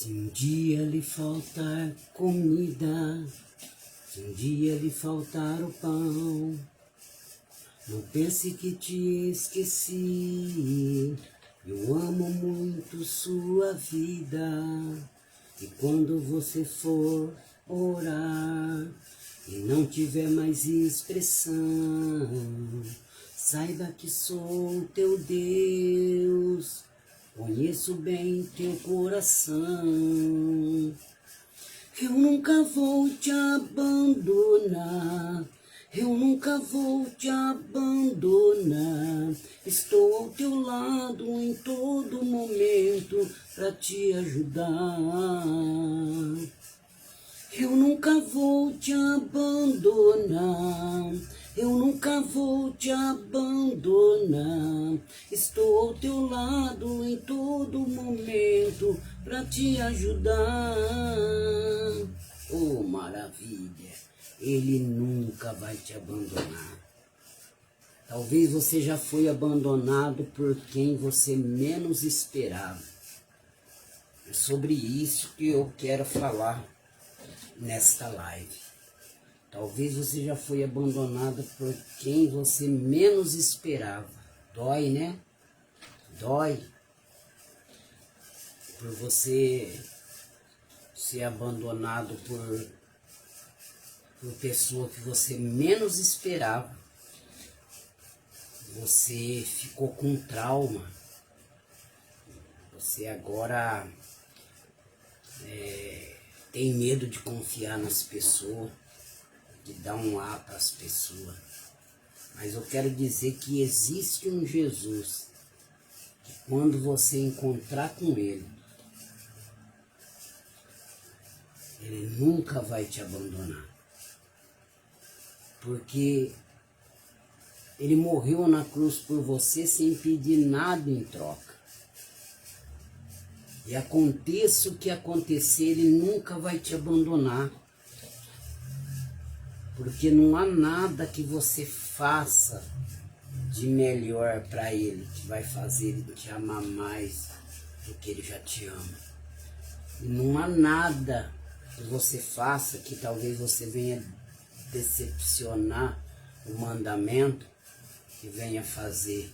Se um dia lhe faltar comida, se um dia lhe faltar o pão, não pense que te esqueci. Eu amo muito sua vida. E quando você for orar e não tiver mais expressão, saiba que sou teu Deus. Conheço bem teu coração. Eu nunca vou te abandonar. Eu nunca vou te abandonar. Estou ao teu lado em todo momento para te ajudar. Eu nunca vou te abandonar. Eu nunca vou te abandonar. Estou ao teu lado em todo momento para te ajudar. Oh, maravilha! Ele nunca vai te abandonar. Talvez você já foi abandonado por quem você menos esperava. É sobre isso que eu quero falar nesta live. Talvez você já foi abandonado por quem você menos esperava. Dói, né? Dói. Por você ser abandonado por pessoa que você menos esperava. Você ficou com trauma. Você agora tem medo de confiar nas pessoas, de dar um lá para as pessoas. Mas eu quero dizer que existe um Jesus, que quando você encontrar com Ele, Ele nunca vai te abandonar. Porque Ele morreu na cruz por você sem pedir nada em troca. E aconteça o que acontecer, Ele nunca vai te abandonar. Porque não há nada que você faça de melhor para Ele, que vai fazer Ele te amar mais do que Ele já te ama. E não há nada que você faça que talvez você venha decepcionar o mandamento, que venha fazer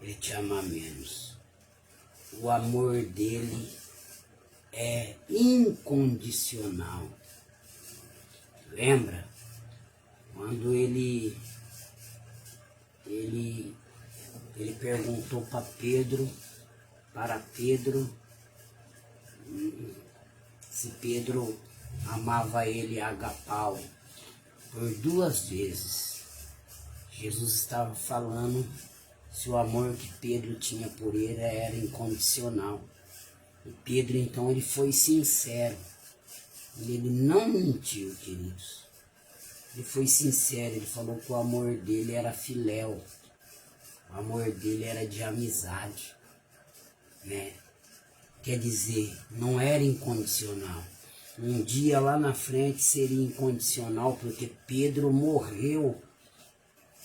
Ele te amar menos. O amor dele é incondicional. Lembra? Quando ele perguntou para Pedro se Pedro amava ele agapau por 2 vezes. Jesus estava falando se o amor que Pedro tinha por ele era incondicional. E Pedro então ele foi sincero. Ele não mentiu, queridos. Ele foi sincero, ele falou que o amor dele era filéu. O amor dele era de amizade, né? Quer dizer, não era incondicional. Um dia lá na frente seria incondicional, porque Pedro morreu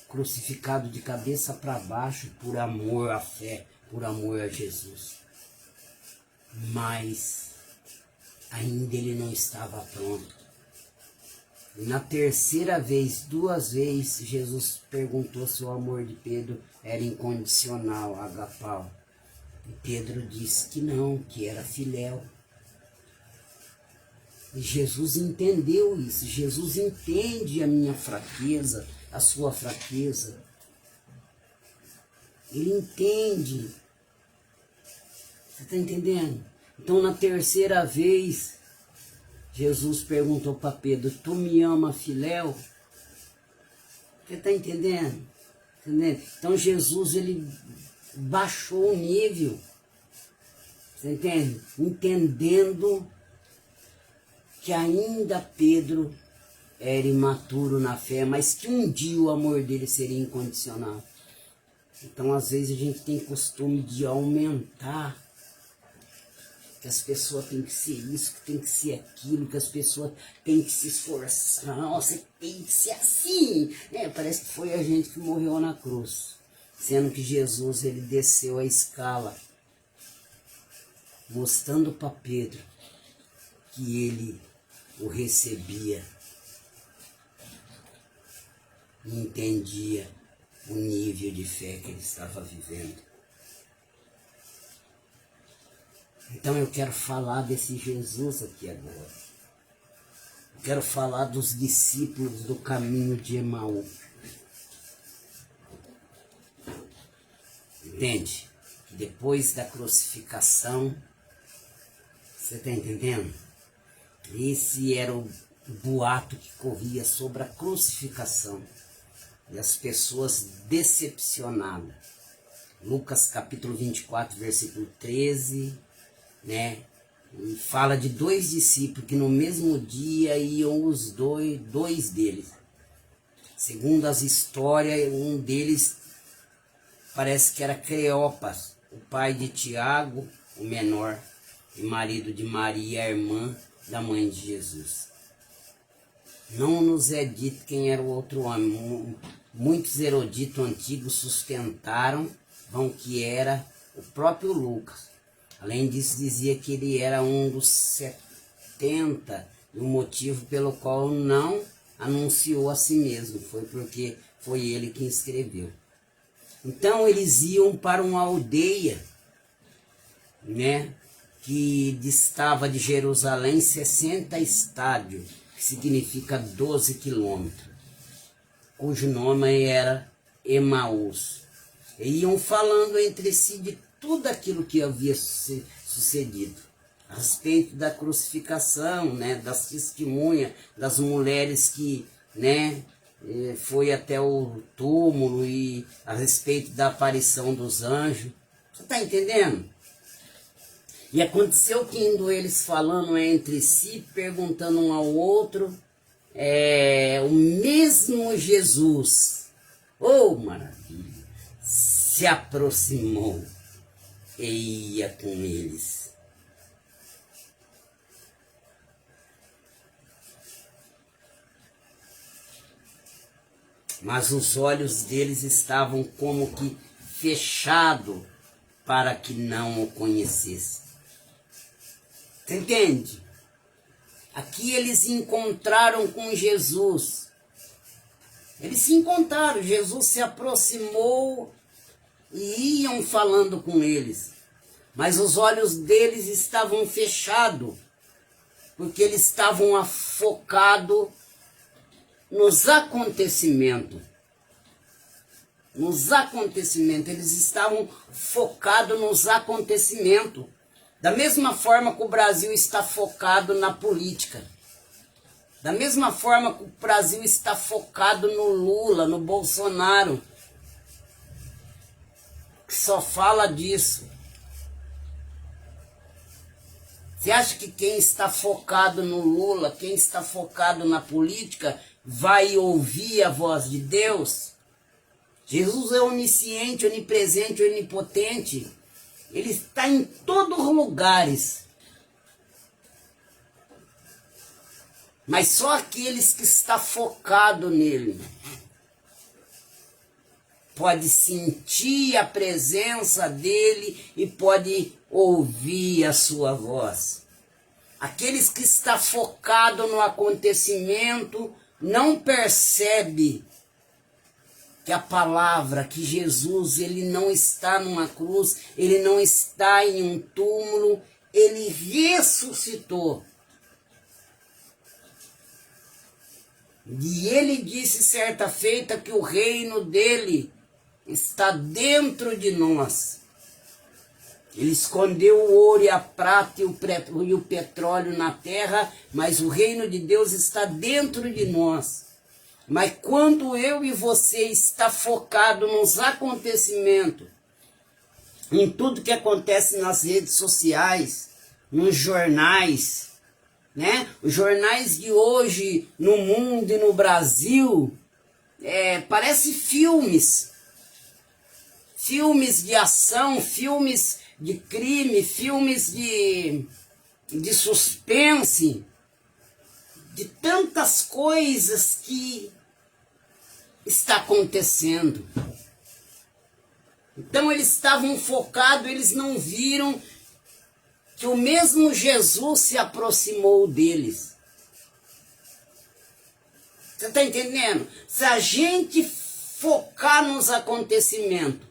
crucificado de cabeça para baixo por amor à fé, por amor a Jesus. Mas ainda ele não estava pronto. Na terceira vez, 2 vezes, Jesus perguntou se o amor de Pedro era incondicional, agapau. E Pedro disse que não, que era filéu. E Jesus entendeu isso. Jesus entende a minha fraqueza, a sua fraqueza. Ele entende. Você está entendendo? Então, na terceira vez, Jesus perguntou para Pedro, tu me ama, filéu? Você está entendendo? Então, Jesus, ele baixou o nível. Você entende? Entendendo que ainda Pedro era imaturo na fé, mas que um dia o amor dele seria incondicional. Então, às vezes, a gente tem costume de aumentar, que as pessoas têm que ser isso, que tem que ser aquilo, que as pessoas têm que se esforçar, nossa, tem que ser assim. Parece que foi a gente que morreu na cruz, sendo que Jesus, ele desceu a escala mostrando para Pedro que ele o recebia e entendia o nível de fé que ele estava vivendo. Então eu quero falar desse Jesus aqui agora. Eu quero falar dos discípulos do caminho de Emaú. Entende? Depois da crucificação, você está entendendo? Esse era o boato que corria sobre a crucificação. E as pessoas decepcionadas. Lucas capítulo 24, versículo 13, né? E fala de 2 discípulos que no mesmo dia iam os dois deles. Segundo as histórias, um deles parece que era Cleopas, o pai de Tiago, o menor, e marido de Maria, a irmã da mãe de Jesus. Não nos é dito quem era o outro homem. Muitos eruditos antigos sustentaram que era o próprio Lucas. Além disso, dizia que ele era um dos 70, e o motivo pelo qual não anunciou a si mesmo foi porque foi ele quem escreveu. Então eles iam para uma aldeia, né, que distava de Jerusalém 60 estádios, que significa 12 quilômetros, cujo nome era Emaús. E iam falando entre si de tudo aquilo que havia sucedido, a respeito da crucificação, né, das testemunhas, das mulheres que, né, foi até o túmulo, e a respeito da aparição dos anjos. Você está entendendo? E aconteceu que indo eles falando entre si, perguntando um ao outro, o mesmo Jesus, oh maravilha, se aproximou e ia com eles. Mas os olhos deles estavam como que fechados para que não o conhecessem. Você entende? Aqui eles encontraram com Jesus. Eles se encontraram, Jesus se aproximou e iam falando com eles. Mas os olhos deles estavam fechados, porque eles estavam focados nos acontecimentos. Nos acontecimentos, eles estavam focados nos acontecimentos. Da mesma forma que o Brasil está focado na política. Da mesma forma que o Brasil está focado no Lula, no Bolsonaro. Que só fala disso. Você acha que quem está focado no Lula, quem está focado na política, vai ouvir a voz de Deus? Jesus é onisciente, onipresente, onipotente. Ele está em todos os lugares. Mas só aqueles que estão focados nele pode sentir a presença dele e pode ouvir a sua voz. Aqueles que estão focados no acontecimento não percebem que a palavra, que Jesus, ele não está numa cruz, ele não está em um túmulo, ele ressuscitou. E ele disse certa feita que o reino dele está dentro de nós. Ele escondeu o ouro e a prata e o petróleo na terra, mas o reino de Deus está dentro de nós. Mas quando eu e você está focado nos acontecimentos, em tudo que acontece nas redes sociais, nos jornais, né? Os jornais de hoje no mundo e no Brasil parece filmes de ação, filmes de crime, filmes de suspense, de tantas coisas que está acontecendo. Então eles estavam focados, eles não viram que o mesmo Jesus se aproximou deles. Você está entendendo? Se a gente focar nos acontecimentos,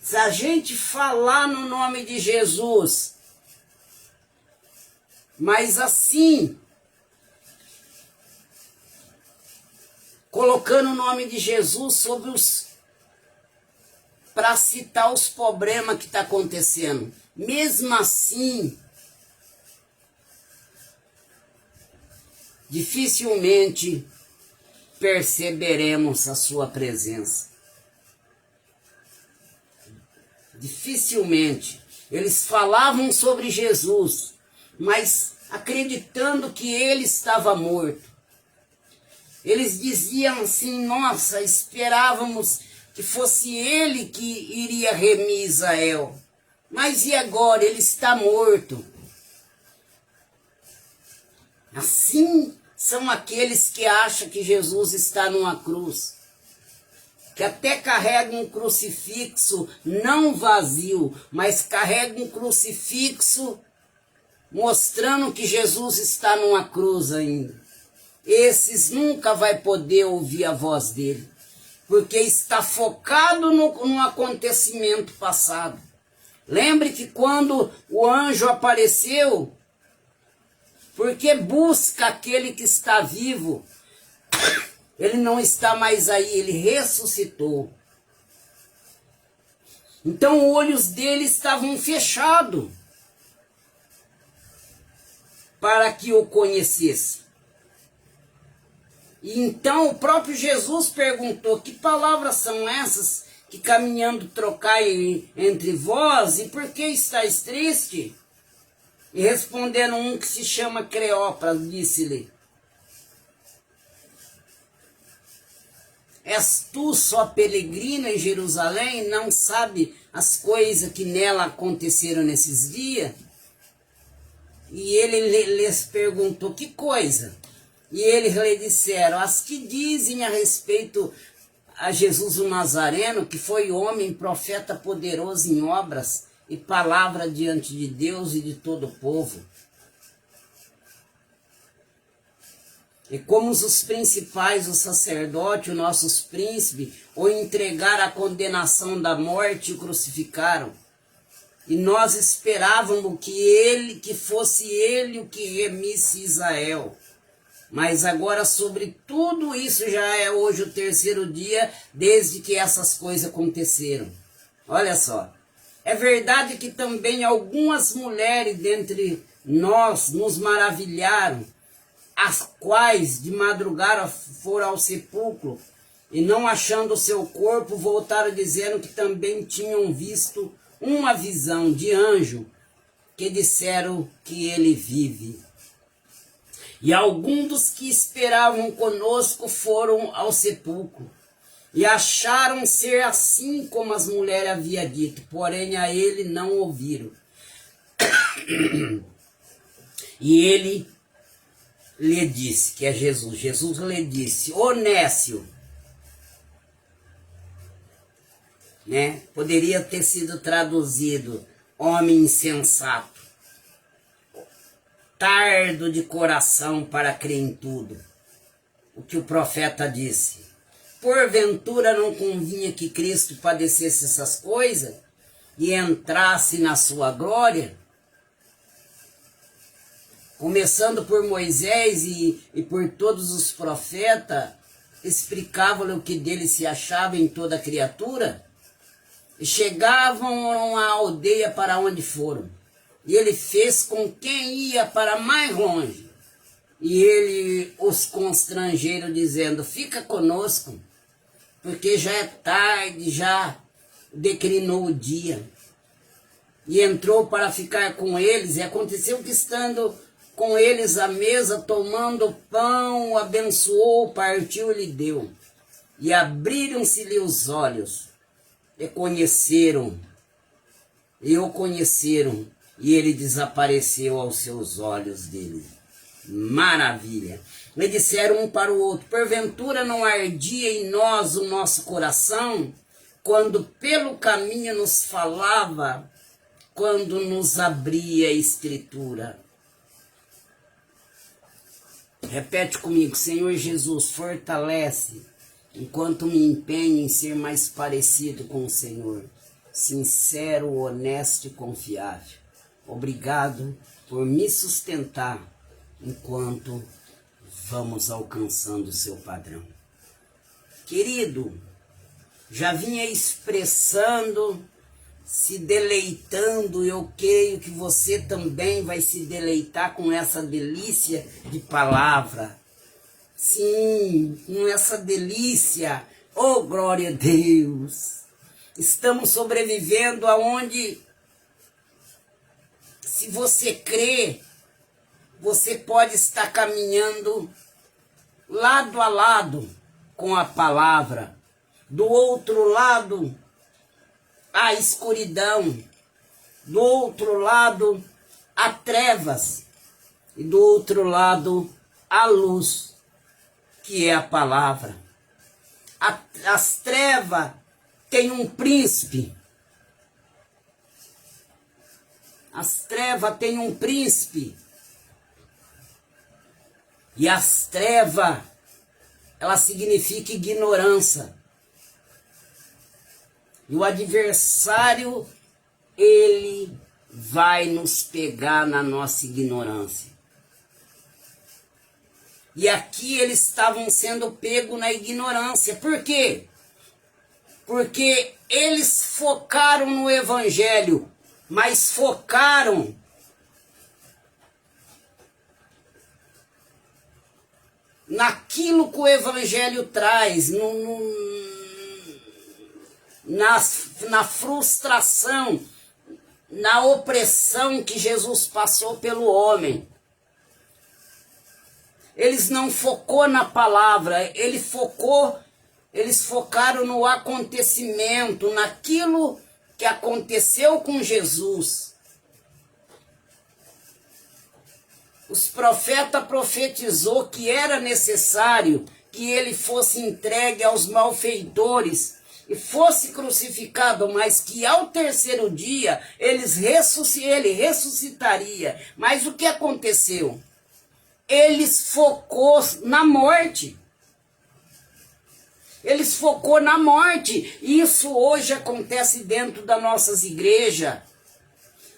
se a gente falar no nome de Jesus, mas assim, colocando o nome de Jesus sobre para citar os problemas que está acontecendo. Mesmo assim, dificilmente perceberemos a sua presença. Dificilmente. Eles falavam sobre Jesus, mas acreditando que ele estava morto. Eles diziam assim, nossa, esperávamos que fosse ele que iria remir Israel. Mas e agora? Ele está morto. Assim são aqueles que acham que Jesus está numa cruz, que até carregam um crucifixo não vazio, mas carregam um crucifixo mostrando que Jesus está numa cruz ainda. Esses nunca vai poder ouvir a voz dele, porque está focado no acontecimento passado. Lembre que quando o anjo apareceu, porque busca aquele que está vivo, ele não está mais aí, ele ressuscitou. Então os olhos dele estavam fechados para que o conhecesse. E então o próprio Jesus perguntou, que palavras são essas que caminhando trocai entre vós, e por que estáis triste? E respondendo um que se chama Cleópatra, disse-lhe, és tu só peregrina em Jerusalém e não sabe as coisas que nela aconteceram nesses dias? E ele lhes perguntou, que coisa? E eles lhe disseram, as que dizem a respeito a Jesus o Nazareno, que foi homem, profeta poderoso em obras e palavra diante de Deus e de todo o povo. E como os principais, os sacerdotes, os nossos príncipes, o entregaram à condenação da morte e o crucificaram. E nós esperávamos que fosse ele o que remisse Israel. Mas agora sobre tudo isso já é hoje o terceiro dia desde que essas coisas aconteceram. Olha só. É verdade que também algumas mulheres dentre nós nos maravilharam, as quais de madrugada foram ao sepulcro e não achando o seu corpo voltaram dizendo que também tinham visto uma visão de anjo que disseram que ele vive. E alguns dos que esperavam conosco foram ao sepulcro e acharam ser assim como as mulheres haviam dito, porém a ele não ouviram. E ele lhe disse, que é Jesus, Jesus lhe disse, ô nécio, né? Poderia ter sido traduzido, homem insensato, tardo de coração para crer em tudo, o que o profeta disse. Porventura não convinha que Cristo padecesse essas coisas e entrasse na sua glória? Começando por Moisés e por todos os profetas, explicavam-lhe o que dele se achava em toda criatura, e chegavam a uma aldeia para onde foram. E ele fez com quem ia para mais longe. E ele os constrangeram, dizendo, fica conosco, porque já é tarde, já declinou o dia. E entrou para ficar com eles, e aconteceu que estando com eles à mesa, tomando pão, abençoou, partiu e lhe deu. E abriram-se-lhe os olhos, e o conheceram, e ele desapareceu aos seus olhos dele. Maravilha! E disseram um para o outro, porventura não ardia em nós o nosso coração, quando pelo caminho nos falava, quando nos abria a Escritura. Repete comigo: Senhor Jesus, fortalece enquanto me empenho em ser mais parecido com o Senhor, sincero, honesto e confiável. Obrigado por me sustentar enquanto vamos alcançando o seu padrão. Querido, já vinha expressando, se deleitando, eu creio que você também vai se deleitar com essa delícia de palavra. Sim, com essa delícia, oh glória a Deus. Estamos sobrevivendo aonde, se você crê, você pode estar caminhando lado a lado com a palavra. Do outro lado, a escuridão. Do outro lado, a trevas. E do outro lado, a luz, que é a palavra. As trevas têm um príncipe. As trevas têm um príncipe. E as trevas, ela significa ignorância. E o adversário, ele vai nos pegar na nossa ignorância. E aqui eles estavam sendo pegos na ignorância. Por quê? Porque eles focaram no evangelho, mas focaram naquilo que o evangelho traz, na frustração, na opressão que Jesus passou pelo homem. Eles não focou na palavra, eles focaram no acontecimento, naquilo que aconteceu com Jesus. Os profetas profetizou que era necessário que ele fosse entregue aos malfeitores e fosse crucificado, mas que ao terceiro dia ele ressuscitaria. Mas o que aconteceu? Eles focou na morte. Eles focou na morte. Isso hoje acontece dentro das nossas igrejas.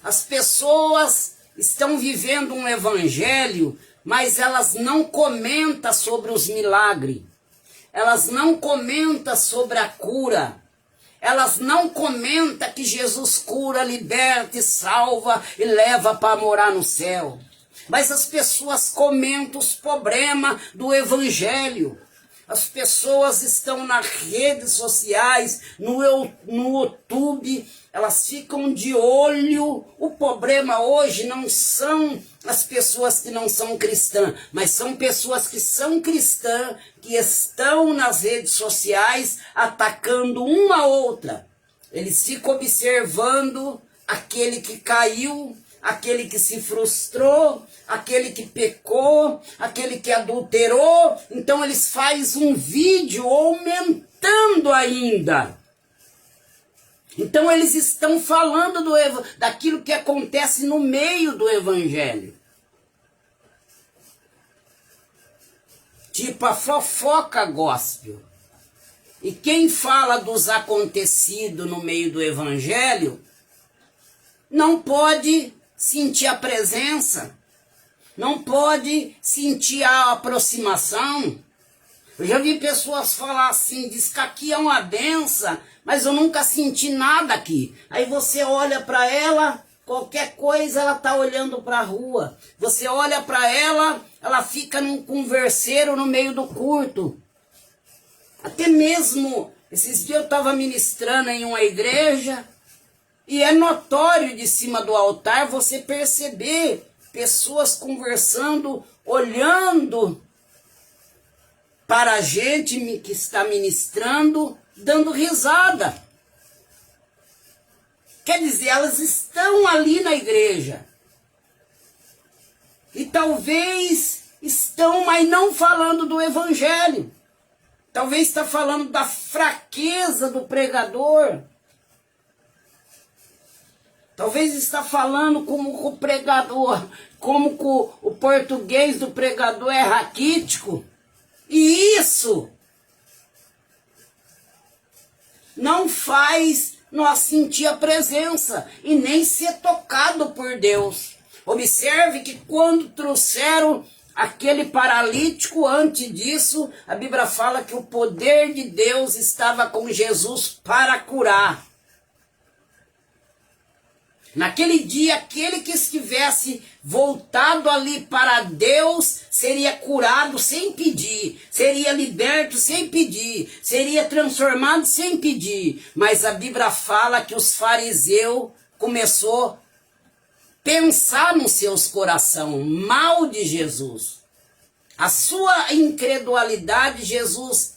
As pessoas estão vivendo um evangelho, mas elas não comentam sobre os milagres. Elas não comentam sobre a cura. Elas não comentam que Jesus cura, liberta e salva e leva para morar no céu. Mas as pessoas comentam os problemas do evangelho. As pessoas estão nas redes sociais, no YouTube, elas ficam de olho. O problema hoje não são as pessoas que não são cristãs, mas são pessoas que são cristãs, que estão nas redes sociais atacando uma a outra. Eles ficam observando aquele que caiu, aquele que se frustrou, aquele que pecou, aquele que adulterou. Então eles fazem um vídeo aumentando ainda. Então eles estão falando daquilo que acontece no meio do evangelho. Tipo a fofoca gospel. E quem fala dos acontecidos no meio do evangelho não pode sentir a presença, não pode sentir a aproximação. Eu já vi pessoas falar assim, diz que aqui é uma benção, mas eu nunca senti nada aqui. Aí você olha para ela, qualquer coisa ela está olhando para a rua. Você olha para ela, ela fica num converseiro no meio do culto. Até mesmo, esses dias eu estava ministrando em uma igreja, e é notório de cima do altar você perceber pessoas conversando, olhando para a gente que está ministrando, dando risada. Quer dizer, elas estão ali na igreja. E talvez estão, mas não falando do evangelho. Talvez está falando da fraqueza do pregador. Talvez está falando como o pregador, como o português do pregador é raquítico. E isso não faz nós sentir a presença e nem ser tocado por Deus. Observe que quando trouxeram aquele paralítico, antes disso, a Bíblia fala que o poder de Deus estava com Jesus para curar. Naquele dia, aquele que estivesse voltado ali para Deus seria curado sem pedir, seria liberto sem pedir, seria transformado sem pedir. Mas a Bíblia fala que os fariseus começou a pensar nos seus corações mal de Jesus. A sua incredulidade, Jesus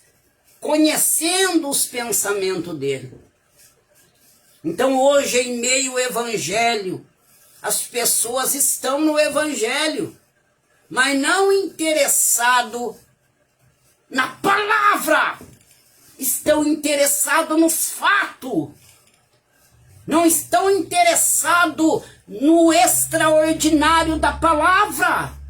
conhecendo os pensamentos dele. Então hoje, em meio ao evangelho, as pessoas estão no evangelho, mas não interessado na palavra, estão interessados nos fatos, não estão interessados no extraordinário da palavra,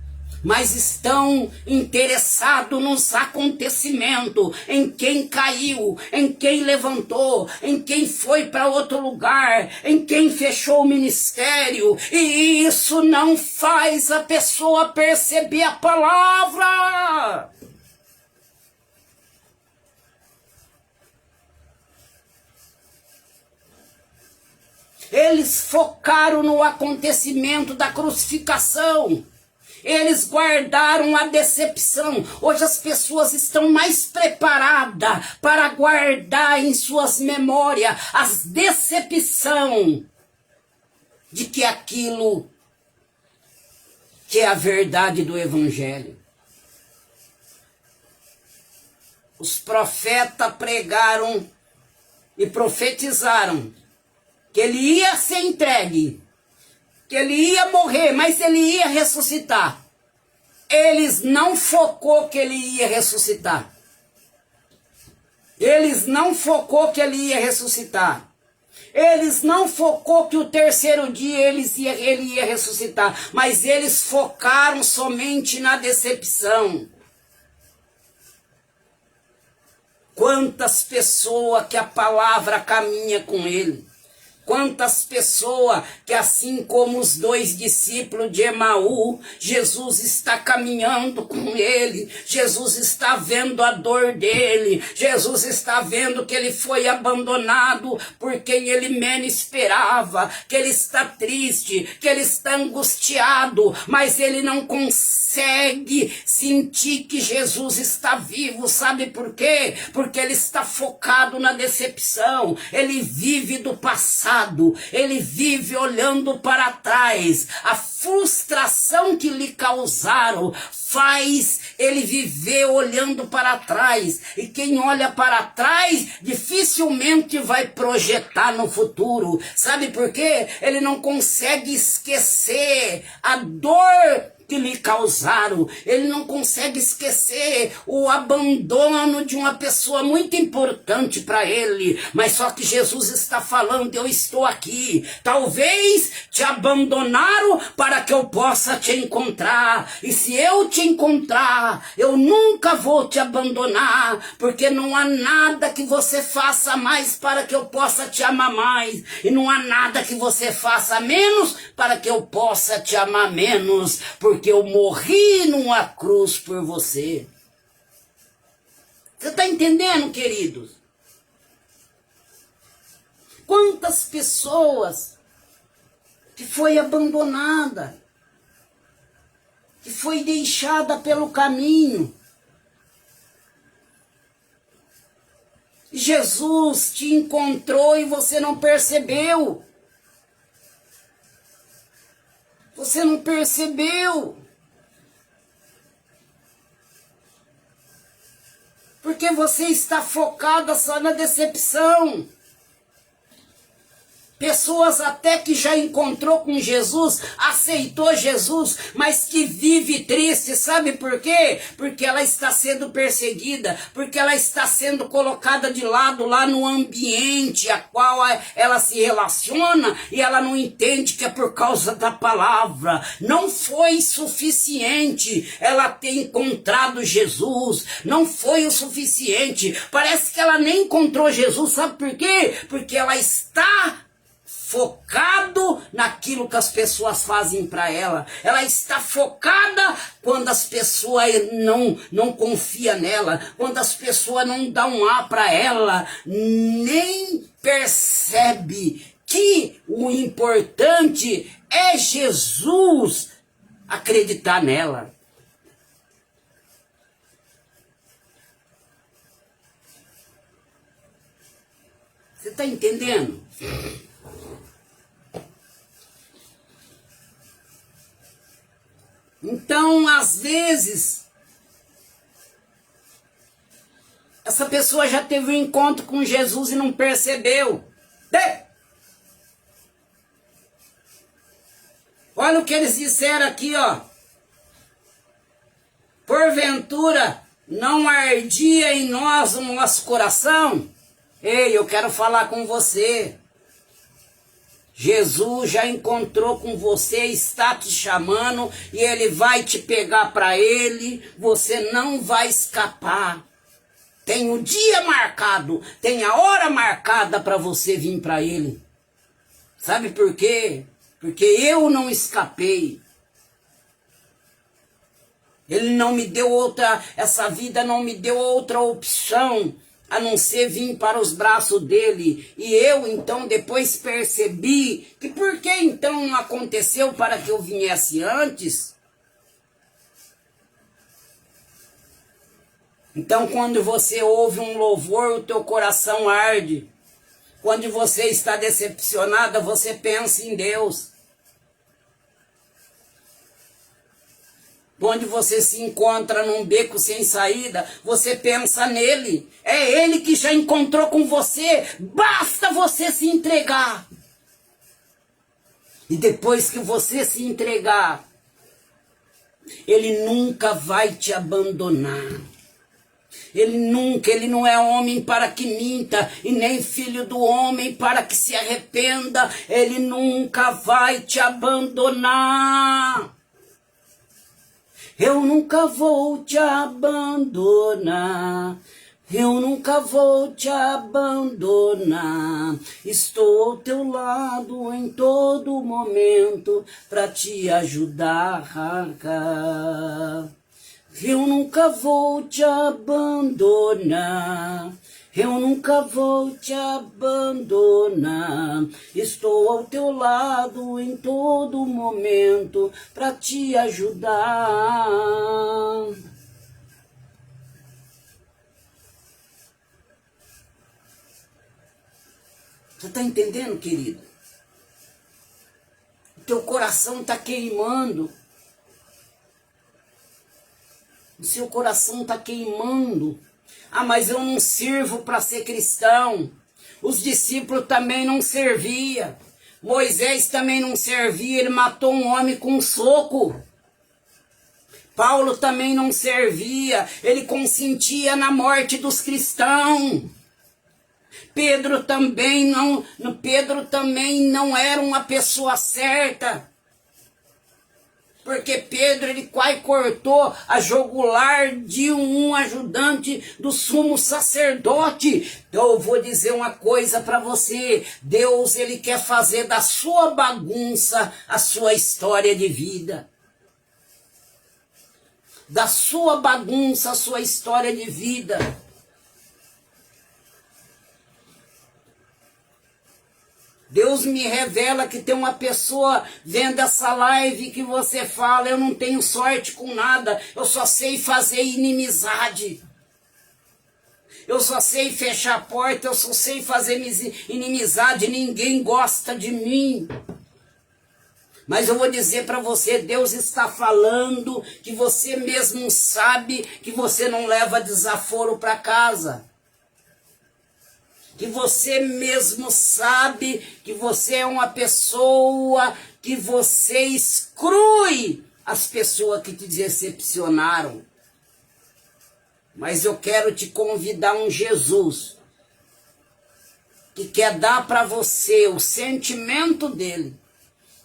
mas estão interessados nos acontecimentos, em quem caiu, em quem levantou, em quem foi para outro lugar, em quem fechou o ministério, e isso não faz a pessoa perceber a palavra. Eles focaram no acontecimento da crucificação. Eles guardaram a decepção. Hoje as pessoas estão mais preparadas para guardar em suas memórias as decepção de que aquilo que é a verdade do evangelho. Os profetas pregaram e profetizaram que ele ia ser entregue, que ele ia morrer, mas ele ia ressuscitar. Eles não focou que ele ia ressuscitar. Eles não focou que ele ia ressuscitar. Eles não focou que o terceiro dia ele ia ressuscitar. Mas eles focaram somente na decepção. Quantas pessoas que a palavra caminha com ele. Quantas pessoas que, assim como os 2 discípulos de Emaú, Jesus está caminhando com ele, Jesus está vendo a dor dele, Jesus está vendo que ele foi abandonado por quem ele menos esperava, que ele está triste, que ele está angustiado, mas ele não consegue sentir que Jesus está vivo. Sabe por quê? Porque ele está focado na decepção, ele vive do passado. Ele vive olhando para trás. A frustração que lhe causaram faz ele viver olhando para trás. E quem olha para trás dificilmente vai projetar no futuro. Sabe por quê? Ele não consegue esquecer a dor que lhe causaram. Ele não consegue esquecer o abandono de uma pessoa muito importante para ele. Mas só que Jesus está falando: eu estou aqui. Talvez te abandonaram para que eu possa te encontrar. E se eu te encontrar, eu nunca vou te abandonar, porque não há nada que você faça mais para que eu possa te amar mais. E não há nada que você faça menos para que eu possa te amar menos. Porque eu morri numa cruz por você. Você está entendendo, queridos? Quantas pessoas que foi abandonada, que foi deixada pelo caminho. Jesus te encontrou e você não percebeu. Você não percebeu. Porque você está focada só na decepção. Pessoas até que já encontrou com Jesus, aceitou Jesus, mas que vive triste, sabe por quê? Porque ela está sendo perseguida, porque ela está sendo colocada de lado lá no ambiente a qual ela se relaciona e ela não entende que é por causa da palavra. Não foi suficiente ela ter encontrado Jesus, não foi o suficiente. Parece que ela nem encontrou Jesus, sabe por quê? Porque ela está focado naquilo que as pessoas fazem para ela. Ela está focada quando as pessoas não confiam nela, quando as pessoas não dão um A para ela, nem percebe que o importante é Jesus acreditar nela. Você está entendendo? Então, às vezes, essa pessoa já teve um encontro com Jesus e não percebeu. Olha o que eles disseram aqui, ó. Porventura, não ardia em nós o nosso coração? Ei, eu quero falar com você. Jesus já encontrou com você, está te chamando e ele vai te pegar para ele, você não vai escapar. Tem o dia marcado, tem a hora marcada para você vir para ele. Sabe por quê? Porque eu não escapei. Ele não me deu outra, essa vida não me deu outra opção a não ser vir para os braços dele. E eu, então, depois percebi que por que então não aconteceu para que eu viesse antes? Então, quando você ouve um louvor, o teu coração arde. Quando você está decepcionada, você pensa em Deus. Onde você se encontra num beco sem saída, você pensa nele. É ele que já encontrou com você. Basta você se entregar. E depois que você se entregar, ele nunca vai te abandonar. Ele não é homem para que minta, e nem filho do homem para que se arrependa. Ele nunca vai te abandonar. Eu nunca vou te abandonar, eu nunca vou te abandonar. Estou ao teu lado em todo momento para te ajudar. Eu nunca vou te abandonar, eu nunca vou te abandonar. Estou ao teu lado em todo momento para te ajudar. Você está entendendo, querido? O teu coração está queimando. O seu coração está queimando. Ah, mas eu não sirvo para ser cristão. Os discípulos também não serviam. Moisés também não servia, ele matou um homem com um soco. Paulo também não servia, ele consentia na morte dos cristãos. Pedro também não era uma pessoa certa. Porque Pedro, ele quase cortou a jugular de um ajudante do sumo sacerdote. Então eu vou dizer uma coisa para você. Deus, ele quer fazer da sua bagunça a sua história de vida. Da sua bagunça a sua história de vida. Deus me revela que tem uma pessoa vendo essa live que você fala, eu não tenho sorte com nada, eu só sei fazer inimizade. Eu só sei fechar a porta, eu só sei fazer inimizade, ninguém gosta de mim. Mas eu vou dizer para você, Deus está falando que você mesmo sabe que você não leva desaforo para casa. que você mesmo sabe que você é uma pessoa que você exclui as pessoas que te decepcionaram. Mas eu quero te convidar um Jesus que quer dar para você o sentimento dele.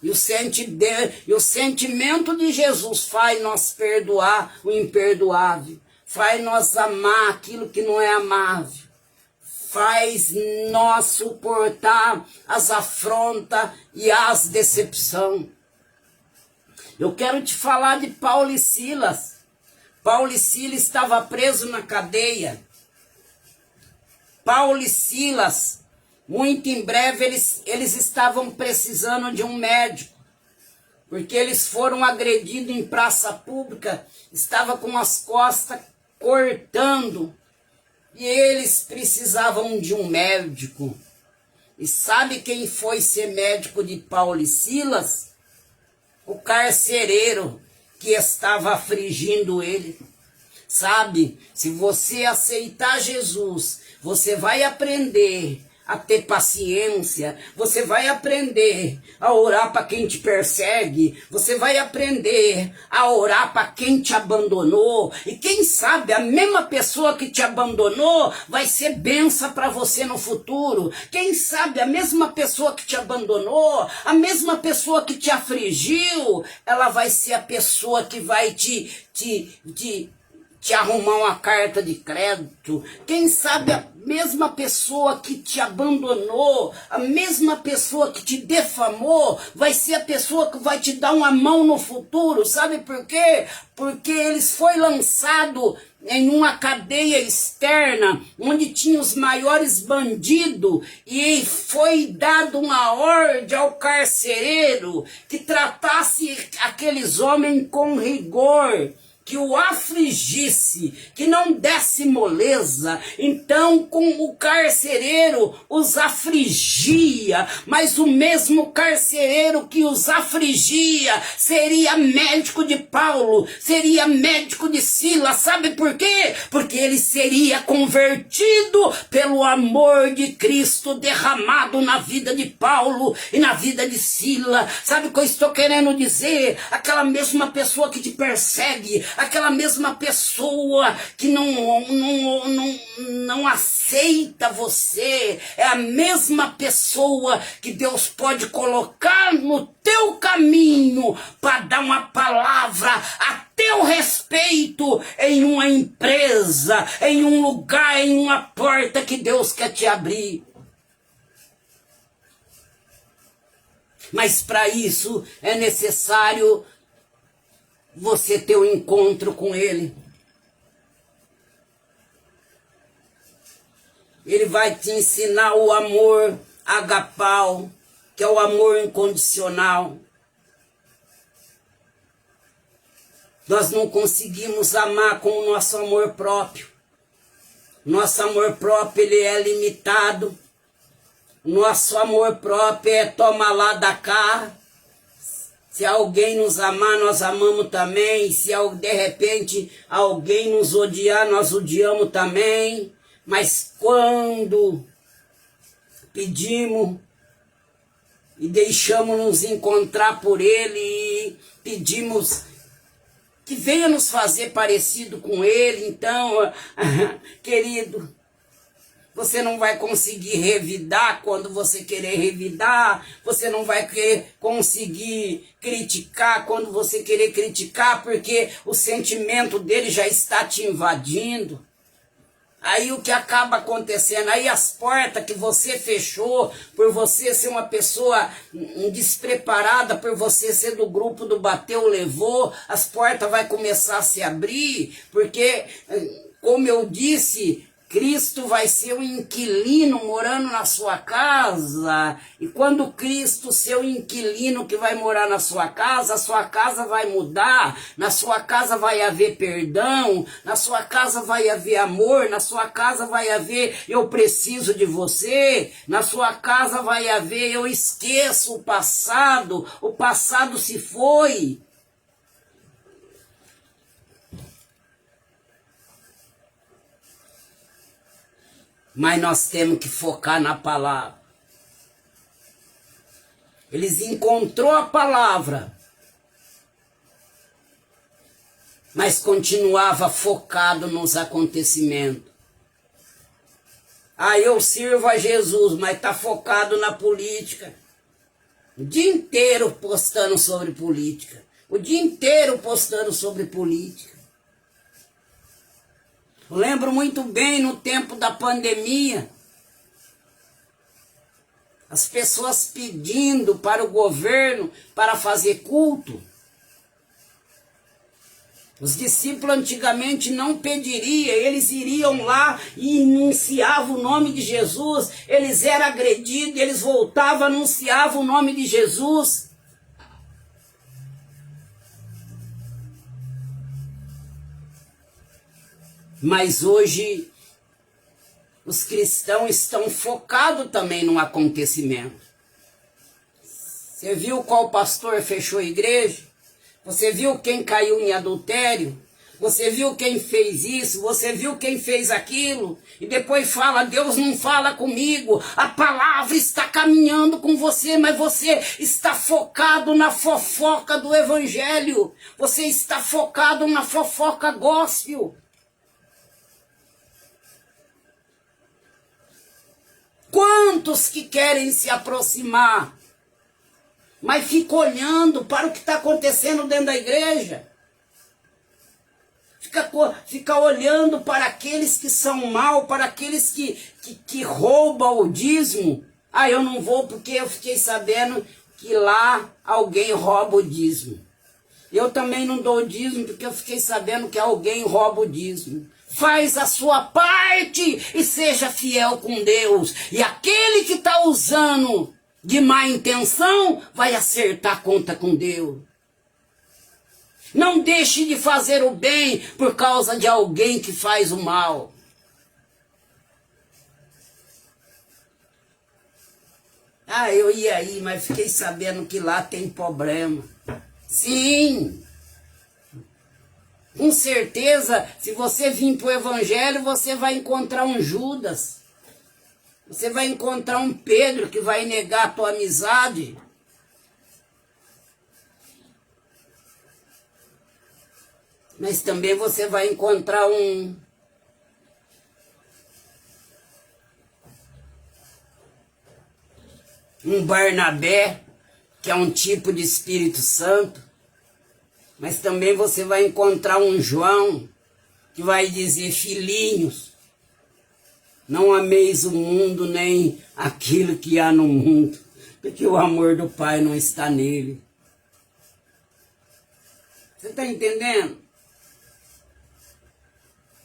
E o sentimento de Jesus faz nós perdoar o imperdoável. Faz nós amar aquilo que não é amável. Faz nós suportar as afrontas e as decepções. Eu quero te falar de Paulo e Silas. Paulo e Silas estavam presos na cadeia. Paulo e Silas, muito em breve, eles estavam precisando de um médico. Porque eles foram agredidos em praça pública, estavam com as costas cortando. E eles precisavam de um médico. E sabe quem foi ser médico de Paulo e Silas? O carcereiro que estava afligindo ele. Sabe, se você aceitar Jesus, você vai aprender a ter paciência, você vai aprender a orar para quem te persegue, você vai aprender a orar para quem te abandonou, e quem sabe a mesma pessoa que te abandonou vai ser bênção para você no futuro. Quem sabe a mesma pessoa que te abandonou, a mesma pessoa que te afligiu, ela vai ser a pessoa que vai te arrumar uma carta de crédito. Quem sabe a mesma pessoa que te abandonou, a mesma pessoa que te defamou, vai ser a pessoa que vai te dar uma mão no futuro. Sabe por quê? Porque eles foi lançado em uma cadeia externa, onde tinha os maiores bandidos, e foi dado uma ordem ao carcereiro que tratasse aqueles homens com rigor, que o afligisse, que não desse moleza. Então, com o carcereiro os afligia, mas o mesmo carcereiro que os afligia seria médico de Paulo, seria médico de Silas. Sabe por quê? Porque ele seria convertido pelo amor de Cristo derramado na vida de Paulo e na vida de Silas. Sabe o que eu estou querendo dizer? Aquela mesma pessoa que te persegue, aquela mesma pessoa que não aceita você, é a mesma pessoa que Deus pode colocar no teu caminho para dar uma palavra a teu respeito em uma empresa, em um lugar, em uma porta que Deus quer te abrir. Mas para isso é necessário você ter um encontro com ele. Ele vai te ensinar o amor agapau, que é o amor incondicional. Nós não conseguimos amar com o nosso amor próprio. Nosso amor próprio, ele é limitado. Nosso amor próprio é toma lá da cá. Se alguém nos amar, nós amamos também. Se de repente alguém nos odiar, nós odiamos também. Mas quando pedimos e deixamos nos encontrar por ele e pedimos que venha nos fazer parecido com ele, então, querido, você não vai conseguir revidar quando você querer revidar, você não vai conseguir criticar quando você querer criticar, porque o sentimento dele já está te invadindo. Aí o que acaba acontecendo? Aí as portas que você fechou, por você ser uma pessoa despreparada, por você ser do grupo do bateu, levou, as portas vai começar a se abrir, porque, como eu disse, Cristo vai ser o inquilino morando na sua casa, e quando Cristo ser o inquilino que vai morar na sua casa, a sua casa vai mudar, na sua casa vai haver perdão, na sua casa vai haver amor, na sua casa vai haver eu preciso de você, na sua casa vai haver eu esqueço o passado se foi. Mas nós temos que focar na palavra. Eles encontrou a palavra, mas continuava focado nos acontecimentos. Ah, eu sirvo a Jesus, mas está focado na política. O dia inteiro postando sobre política. O dia inteiro postando sobre política. Eu lembro muito bem no tempo da pandemia, as pessoas pedindo para o governo para fazer culto. Os discípulos antigamente não pediriam, eles iriam lá e anunciavam o nome de Jesus, eles eram agredidos, eles voltavam, anunciavam o nome de Jesus. Mas hoje os cristãos estão focados também no acontecimento. Você viu qual pastor fechou a igreja? Você viu quem caiu em adultério? Você viu quem fez isso? Você viu quem fez aquilo? E depois fala, Deus não fala comigo. A palavra está caminhando com você, mas você está focado na fofoca do evangelho. Você está focado na fofoca gospel. Quantos que querem se aproximar, mas ficam olhando para o que está acontecendo dentro da igreja? Fica olhando para aqueles que são mal, para aqueles que roubam o dízimo. Ah, eu não vou porque eu fiquei sabendo que lá alguém rouba o dízimo. Eu também não dou dízimo porque eu fiquei sabendo que alguém rouba o dízimo. Faz a sua parte e seja fiel com Deus. E aquele que está usando de má intenção vai acertar a conta com Deus. Não deixe de fazer o bem por causa de alguém que faz o mal. Ah, eu ia aí, mas fiquei sabendo que lá tem problema. Sim. Com certeza, se você vir para o evangelho, você vai encontrar um Judas. Você vai encontrar um Pedro que vai negar a tua amizade. Mas também você vai encontrar um Barnabé, que é um tipo de Espírito Santo. Mas também você vai encontrar um João, que vai dizer, filhinhos, não ameis o mundo nem aquilo que há no mundo, porque o amor do Pai não está nele. Você está entendendo?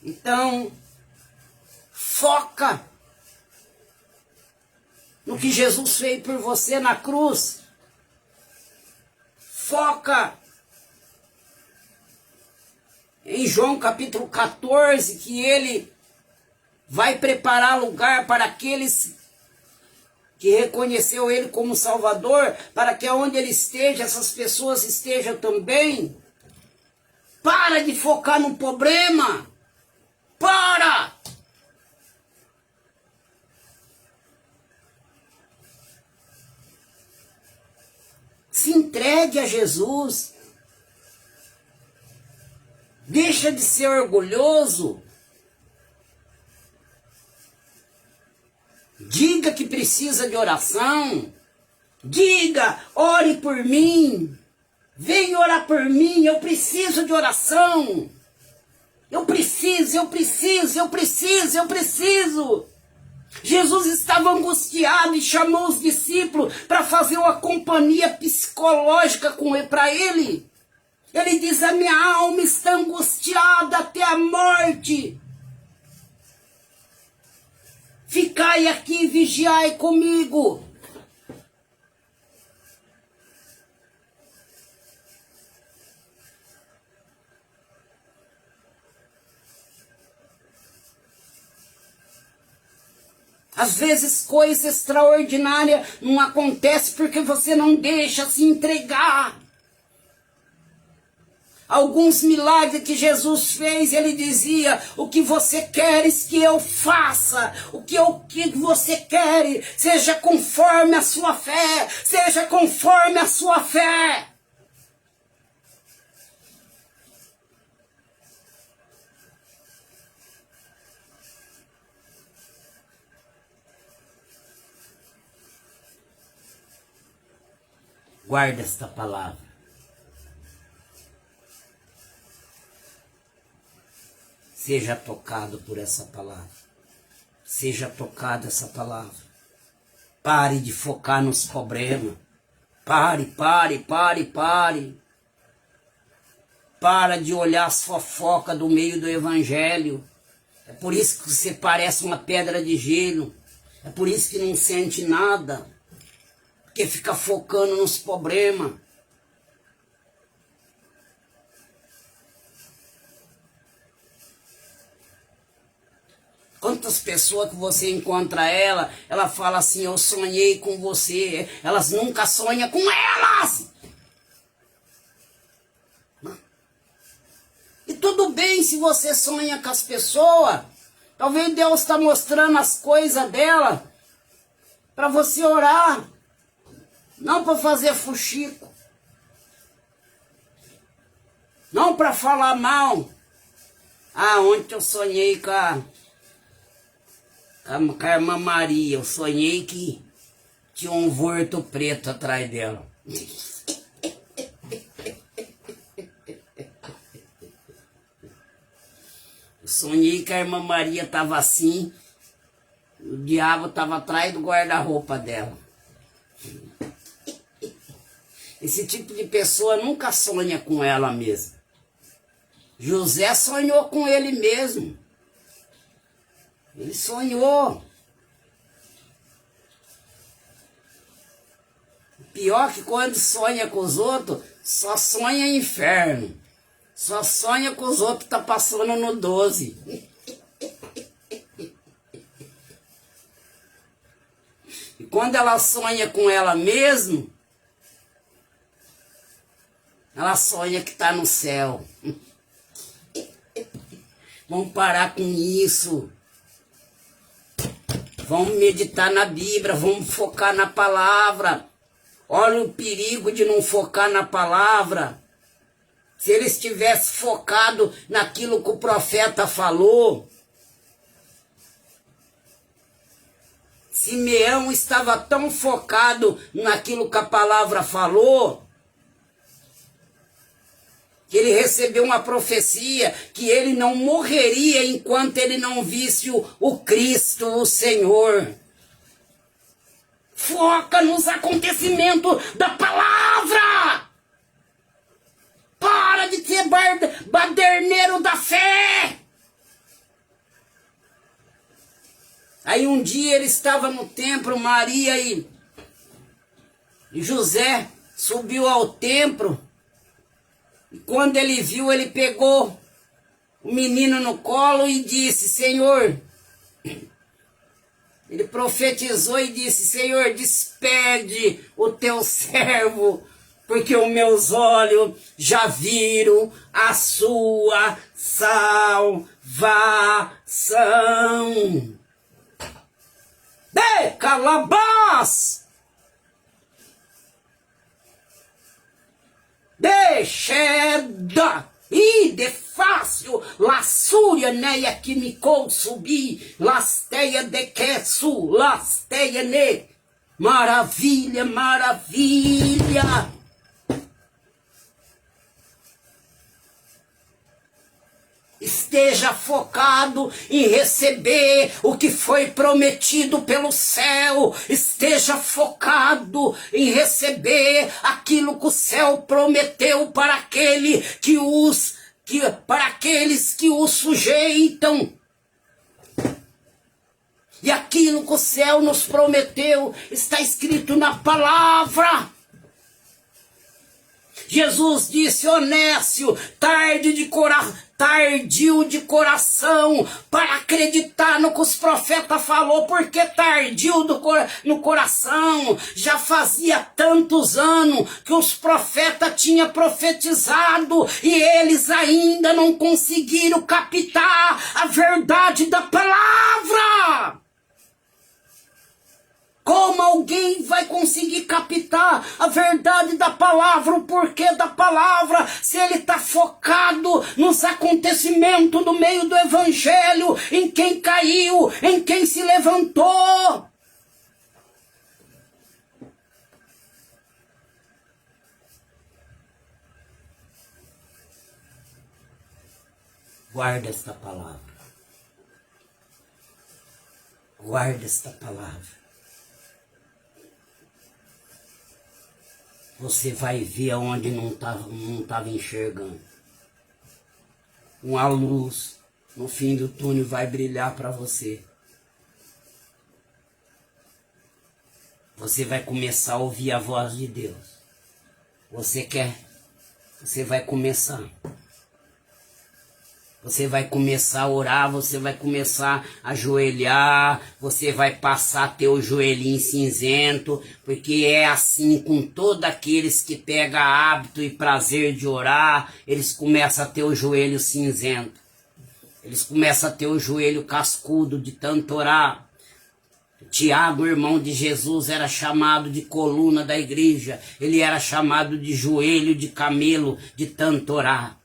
Então, foca no que Jesus fez por você na cruz. Foca em João capítulo 14, que ele vai preparar lugar para aqueles que reconheceu ele como Salvador, para que onde ele esteja, essas pessoas estejam também. Para de focar no problema. Para! Se entregue a Jesus. Deixa de ser orgulhoso. Diga que precisa de oração. Diga, ore por mim. Venha orar por mim, eu preciso de oração. Eu preciso. Jesus estava angustiado e chamou os discípulos para fazer uma companhia psicológica para ele. Ele diz, a minha alma está angustiada até a morte. Ficai aqui e vigiai comigo. Às vezes coisa extraordinária não acontece porque você não deixa se entregar. Alguns milagres que Jesus fez, ele dizia: o que você queres que eu faça, o que você quer, seja conforme a sua fé, seja conforme a sua fé. Guarda esta palavra. Seja tocado por essa palavra. Seja tocado essa palavra. Pare de focar nos problemas. Pare. Para de olhar as fofocas do meio do evangelho. É por isso que você parece uma pedra de gelo. É por isso que não sente nada. Porque fica focando nos problemas. Quantas pessoas que você encontra ela fala assim: eu sonhei com você. Elas nunca sonham com elas. E tudo bem se você sonha com as pessoas. Talvez Deus está mostrando as coisas dela para você orar. Não para fazer fuxico. Não para falar mal. Ah, ontem eu sonhei com a irmã Maria. Eu sonhei que tinha um vorto preto atrás dela. Eu sonhei que a irmã Maria estava assim. O diabo estava atrás do guarda-roupa dela. Esse tipo de pessoa nunca sonha com ela mesma. José sonhou com ele mesmo. Ele sonhou. Pior que quando sonha com os outros, só sonha inferno. Só sonha com os outros tá passando no 12. E quando ela sonha com ela mesma, ela sonha que está no céu. Vamos parar com isso. Vamos meditar na Bíblia, vamos focar na palavra. Olha o perigo de não focar na palavra. Se eles tivessem focado naquilo que o profeta falou, Simeão estava tão focado naquilo que a palavra falou, que ele recebeu uma profecia que ele não morreria enquanto ele não visse o Cristo, o Senhor. Foca nos acontecimentos da palavra. Para de ser baderneiro da fé. Aí um dia ele estava no templo, Maria e José subiu ao templo. E quando ele viu, ele pegou o menino no colo e disse: Senhor, ele profetizou e disse: Senhor, despede o teu servo, porque os meus olhos já viram a sua salvação. De calabás! De Sheda e de fácil lassúria neia que me consubi, lasteia de quesu, lasteia ne. Maravilha, maravilha. Esteja focado em receber o que foi prometido pelo céu. Esteja focado em receber aquilo que o céu prometeu para aqueles que os sujeitam. E aquilo que o céu nos prometeu está escrito na palavra. Jesus disse: Onésio, tarde tardio de coração para acreditar no que os profetas falou, porque tardio no coração, já fazia tantos anos que os profetas tinham profetizado e eles ainda não conseguiram captar a verdade da palavra. Como alguém vai conseguir captar a verdade da palavra, o porquê da palavra, se ele está focado nos acontecimentos do meio do evangelho, em quem caiu, em quem se levantou? Guarda esta palavra. Guarda esta palavra. Você vai ver aonde não estava enxergando. Uma luz no fim do túnel vai brilhar para você. Você vai começar a ouvir a voz de Deus. Você quer? Você vai começar. Você vai começar a orar, você vai começar a ajoelhar, você vai passar a ter o joelhinho cinzento, porque é assim com todos aqueles que pegam hábito e prazer de orar, eles começam a ter o joelho cinzento. Eles começam a ter o joelho cascudo de tanto orar. Tiago, irmão de Jesus, era chamado de coluna da igreja, ele era chamado de joelho de camelo de tanto orar.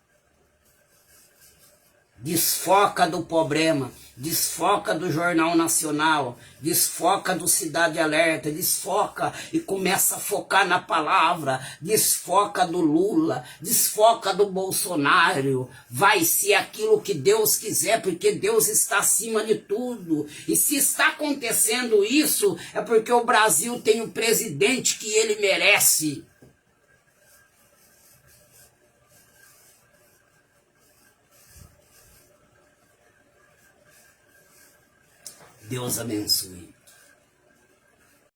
Desfoca do problema, desfoca do Jornal Nacional, desfoca do Cidade Alerta, desfoca e começa a focar na palavra, desfoca do Lula, desfoca do Bolsonaro, vai ser aquilo que Deus quiser, porque Deus está acima de tudo. E se está acontecendo isso, é porque o Brasil tem um presidente que ele merece. Deus abençoe.